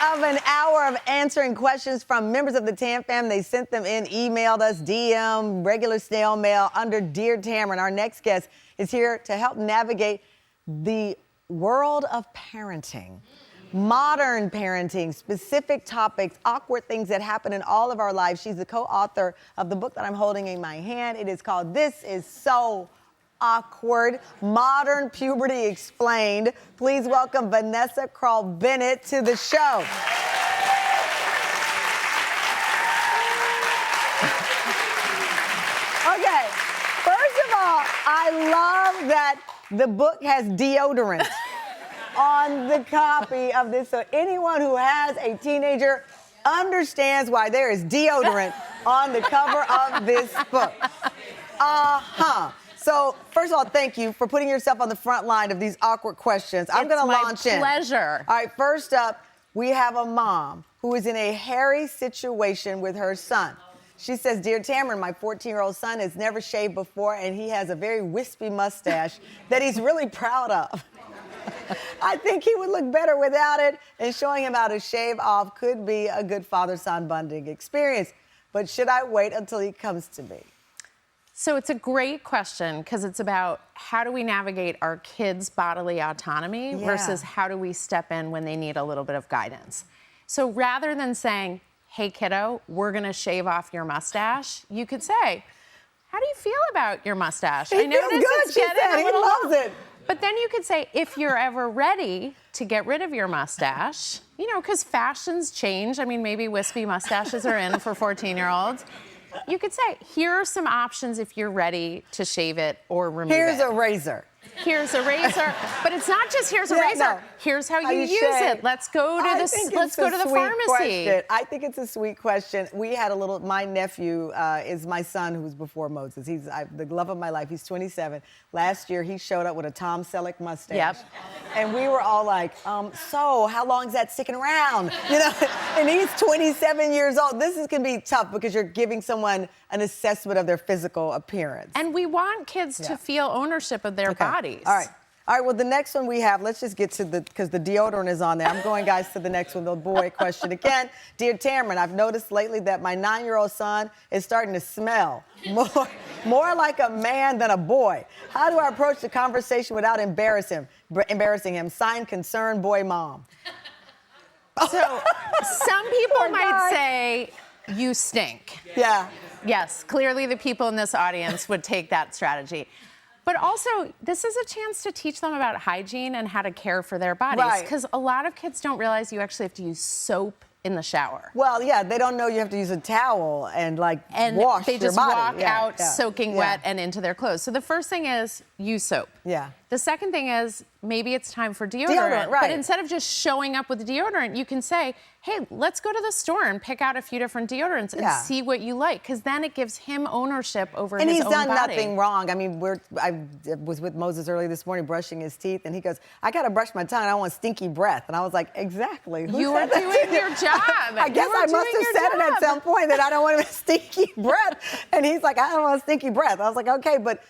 of an hour of answering questions from members of the Tam Fam. They sent them in, emailed us, DM, regular snail mail under Dear Tamron. Our next guest is here to help navigate the world of parenting. Modern parenting, specific topics, awkward things that happen in all of our lives. She's the co-author of the book that I'm holding in my hand. It is called This Is So Awkward, Modern Puberty Explained. Please welcome Vanessa Kroll-Bennett to the show. Okay, first of all, I love that the book has deodorant on the copy of this, so anyone who has a teenager understands why there is deodorant on the cover of this book. So, first of all, thank you for putting yourself on the front line of these awkward questions. I'm going to launch in. It's my pleasure. All right, first up, we have a mom who is in a hairy situation with her son. She says, Dear Tamron, my 14-year-old son has never shaved before, and he has a very wispy mustache that he's really proud of. I think he would look better without it, and showing him how to shave off could be a good father-son bonding experience. But should I wait until he comes to me? So it's a great question because it's about how do we navigate our kids' bodily autonomy versus how do we step in when they need a little bit of guidance. So rather than saying, hey, kiddo, we're going to shave off your mustache, you could say, how do you feel about your mustache? I noticed it's getting a little long. He loves it. But then you could say, if you're ever ready to get rid of your mustache, you know, because fashions change. I mean, maybe wispy mustaches are in for 14-year-olds. You could say, here are some options if you're ready to shave it or remove it. Here's a razor. Here's a razor, but it's not just here's a razor. No. Here's how you use it. Let's go to the pharmacy. Question. I think it's a sweet question. We had my nephew is my son who's before Moses. He's the love of my life. He's 27. Last year he showed up with a Tom Selleck mustache. Yep. And we were all like, so how long is that sticking around? You know, and he's 27 years old. This is gonna be tough because you're giving someone an assessment of their physical appearance. And we want kids to feel ownership of their bodies. All right. All right, well, the next one we have, let's just get to because the deodorant is on there. I'm going, guys, to the next one, the boy question again. Dear Tamron, I've noticed lately that my 9-year-old son is starting to smell more like a man than a boy. How do I approach the conversation without embarrassing him? Signed, concerned boy mom. So some people might say, you stink. Yeah. Yes, clearly the people in this audience would take that strategy. But also, this is a chance to teach them about hygiene and how to care for their bodies. Because a lot of kids don't realize you actually have to use soap in the shower. Well, yeah, they don't know you have to use a towel and wash your body. They just walk out soaking wet and into their clothes. So the first thing is use soap. Yeah. The second thing is maybe it's time for deodorant. But instead of just showing up with deodorant, you can say, hey, let's go to the store and pick out a few different deodorants and see what you like. Because then it gives him ownership over his own body. And he's done nothing wrong. I mean, I was with Moses early this morning brushing his teeth, and he goes, I got to brush my tongue. I don't want stinky breath. And I was like, exactly. You are doing your job. I guess I must have said it at some point that I don't want a stinky breath. And he's like, I don't want a stinky breath. I was like, okay, but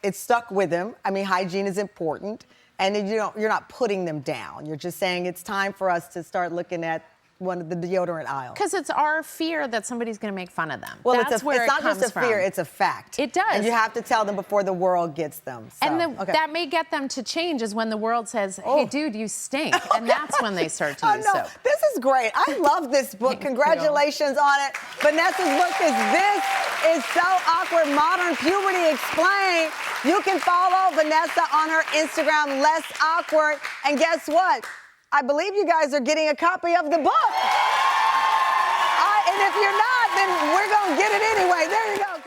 it stuck with him. I mean, hygiene is important. And you're not putting them down. You're just saying it's time for us to start looking at one of the deodorant aisles. Because it's our fear that somebody's going to make fun of them. Well, it's not just a fear, it's a fact. It does. And you have to tell them before the world gets them. So, and that may get them to change is when the world says, hey, dude, you stink. And that's when they start to use soap. This is great. I love this book. Congratulations on it. Vanessa's book is This Is So Awkward, Modern Puberty Explained. You can follow Vanessa on her Instagram, Less Awkward. And guess what? I believe you guys are getting a copy of the book. And if you're not, then we're going to get it anyway. There you go.